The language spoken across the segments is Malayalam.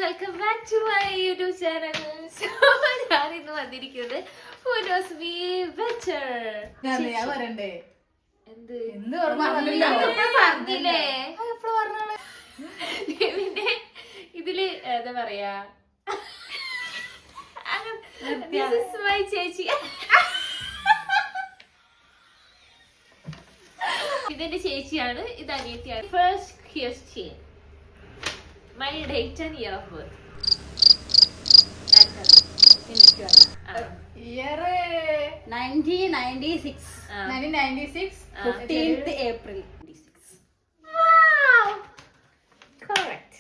Welcome back to my YouTube channel. ഞാനിന്ന് വന്നിരിക്കുന്നത് Who knows me better? ഞാൻ പറയണ്ടേ എന്ത് പറഞ്ഞില്ലേ പിന്നെ ഇതില് എന്താ പറയാ മൈ ചേച്ചി, ഇതെന്റെ ചേച്ചിയാണ്, ഇത് അനിയത്തിയാണ്. First question, my date and year of birth. Year 1996 1996 15th April 96. Wow, correct.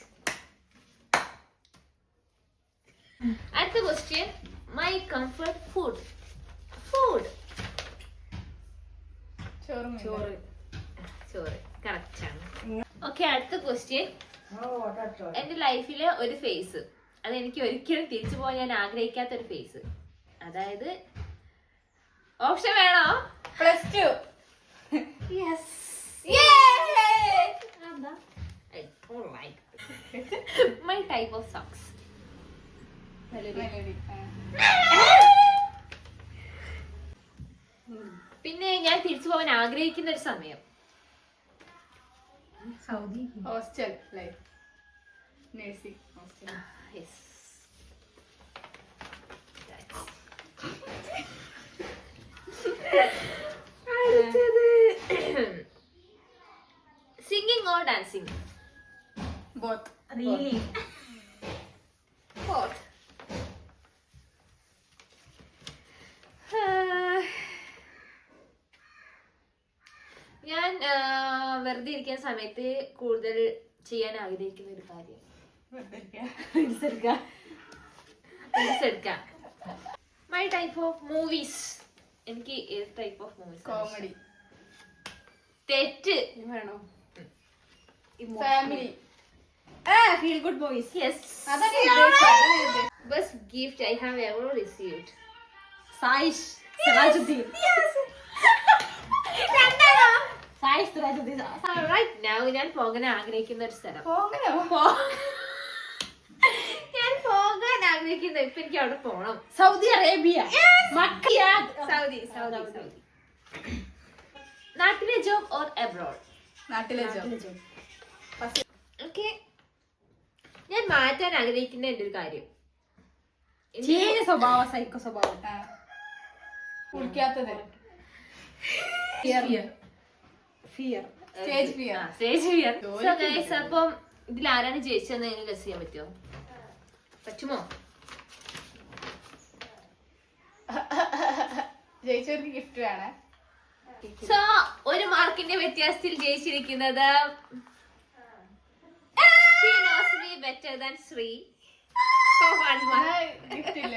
At the question, my comfort food. ചോറ് കറക്റ്റ് ആണ്. ഓക്കെ, അടുത്ത ക്വസ്റ്റ്യൻ, എന്റെ ലൈഫിലെ ഒരു ഫേസ്, അത് എനിക്ക് ഒരിക്കലും തിരിച്ചു പോകാൻ ഞാൻ ആഗ്രഹിക്കാത്ത ഒരു ഫേസ്. അതായത് ഓപ്ഷൻ വേണോ? +2. Yes. My type of socks. പിന്നെ ഞാൻ തിരിച്ചു പോകാൻ ആഗ്രഹിക്കുന്ന ഒരു സമയം, Saudi hostel life, nursing hostel. yes. Singing or dancing? Both. really Both. ഞാൻ വെറുതെ ഇരിക്കുന്ന സമയത്ത് കൂടുതൽ ചെയ്യാൻ ആഗ്രഹിക്കുന്ന ഒരു കാര്യം എടുക്കാം. മൈ ടൈപ്പ് ഓഫ് മൂവീസ്, എനിക്ക് ഏത് ടൈപ്പ് ഓഫ് മൂവീസ്? കോമഡി, തെറ്റ്. വേണോ? Family, feel good movies. Yes. Best gift I have ever received. Saish Sirajuddin. Saish Sirajuddin. Right now ഞാൻ പോകാൻ ആഗ്രഹിക്കുന്ന ഒരു സ്ഥലം, ഞാൻ പോകാൻ ആഗ്രഹിക്കുന്ന, ഇപ്പൊ എനിക്ക് അവിടെ പോണം. Saudi Arabia. മക്ക. സൗദി. നാട്ടിലെ ജോബ് ഓർ അബ്രോഡ്? നാട്ടിലെ ജോബ്. ഓക്കെ, ഞാൻ മാറ്റാൻ ആഗ്രഹിക്കുന്ന എന്റെ ഒരു കാര്യം, ചീന സ്വഭാവം, സൈക്കോ സ്വഭാവം. കുളിക്കാത്തത്, fear. Stage fear. Stage fear. So guys, അപ്പം ഇതിൽ ആരാണ് ജയിച്ചതെന്ന് നിങ്ങൾ ഗസ് ചെയ്യാൻ പറ്റുമോ? പറ്റുമോ? ജയിച്ചവർക്ക് ഗിഫ്റ്റ് വേണേ. സോ 1 മാർക്കിന്റെ വ്യത്യാസത്തിൽ ജയിച്ചിരിക്കുന്നത് She knows me better than Sri. 1 mark. Gift ഇല്ല.